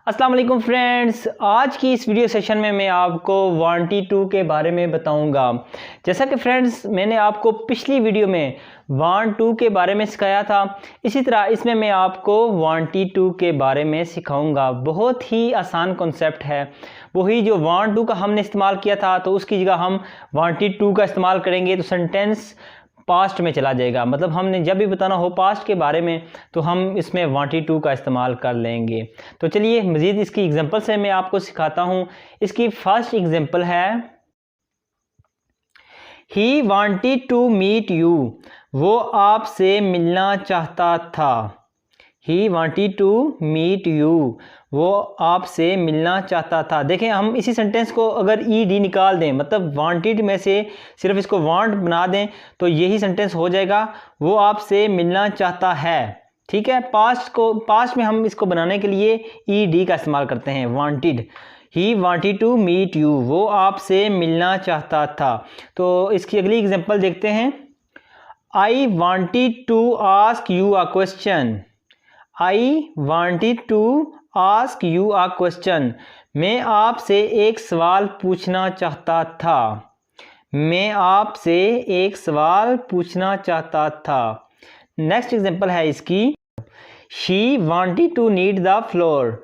अस्सलाम वालेकुम फ्रेंड्स, आज की इस वीडियो सेशन में मैं आपको वांटेड टू के बारे में बताऊंगा। जैसा कि फ्रेंड्स मैंने आपको पिछली वीडियो में वांट टू के बारे में सिखाया था, इसी तरह इसमें मैं आपको वांटेड टू के बारे में सिखाऊंगा। बहुत ही आसान कॉन्सेप्ट है। वही जो वांट टू का हमने इस्तेमाल किया था तो उसकी जगह हम वांटेड टू का इस्तेमाल करेंगे तो सेंटेंस पास्ट में चला जाएगा। मतलब हमने जब भी बताना हो पास्ट के बारे में तो हम इसमें वांटेड टू का इस्तेमाल कर लेंगे। तो चलिए मज़ीद इसकी एग्जांपल से मैं आपको सिखाता हूँ। इसकी फर्स्ट एग्जांपल है he wanted to meet you, वो आपसे मिलना चाहता था। He wanted to meet you, वो आपसे मिलना चाहता था। देखें हम इसी सेंटेंस को अगर ईडी निकाल दें, मतलब वांटेड में से सिर्फ इसको वांट बना दें तो यही सेंटेंस हो जाएगा, वो आपसे मिलना चाहता है। ठीक है, पास्ट में हम इसको बनाने के लिए ईडी का इस्तेमाल करते हैं, wanted. He wanted to meet you, वो आपसे मिलना चाहता था। तो इसकी अगली एग्जांपल देखते हैं। I wanted to ask you a question. I wanted to ask you a question, मैं आपसे एक सवाल पूछना चाहता था। मैं आपसे एक सवाल पूछना चाहता था। नेक्स्ट एग्जांपल है इसकी। She wanted to knead the flour,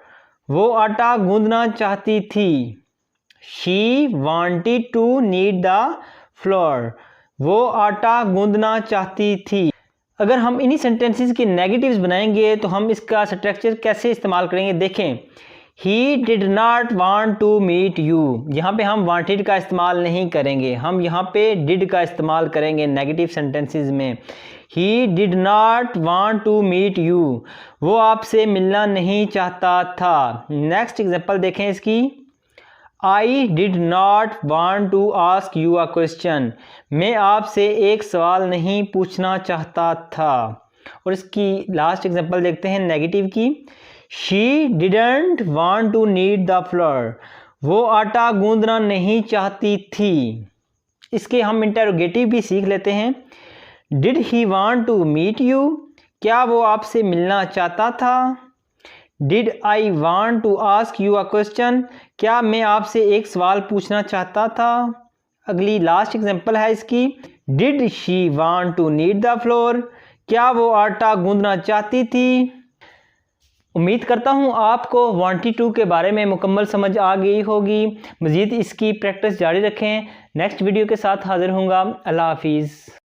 वो आटा गूंदना चाहती थी। She wanted to knead the flour, वो आटा गूंदना चाहती थी। अगर हम इन्हीं सेंटेंसेस के नेगेटिव्स बनाएंगे तो हम इसका स्ट्रक्चर कैसे इस्तेमाल करेंगे। देखें, he did not want to meet you, यहाँ पे हम वांटेड का इस्तेमाल नहीं करेंगे, हम यहाँ पे डिड का इस्तेमाल करेंगे नेगेटिव सेंटेंसेस में। He did not want to meet you, वो आपसे मिलना नहीं चाहता था। नेक्स्ट एग्जांपल देखें इसकी। I did not want to ask you a question, मैं आपसे एक सवाल नहीं पूछना चाहता था। और इसकी लास्ट एग्जांपल देखते हैं नेगेटिव की। She didn't want to knead the flour, वो आटा गूंदना नहीं चाहती थी। इसके हम इंटरोगेटिव भी सीख लेते हैं। Did he want to meet you, क्या वो आपसे मिलना चाहता था। Did I want to ask you a question, क्या मैं आपसे एक सवाल पूछना चाहता था। अगली लास्ट एग्जांपल है इसकी। Did she want to knead the flour, क्या वो आटा गूंदना चाहती थी। उम्मीद करता हूँ आपको वांटेड टू के बारे में मुकम्मल समझ आ गई होगी। मज़ीद इसकी प्रैक्टिस जारी रखें। नेक्स्ट वीडियो के साथ हाजिर होऊंगा। अल्लाह हाफिज़।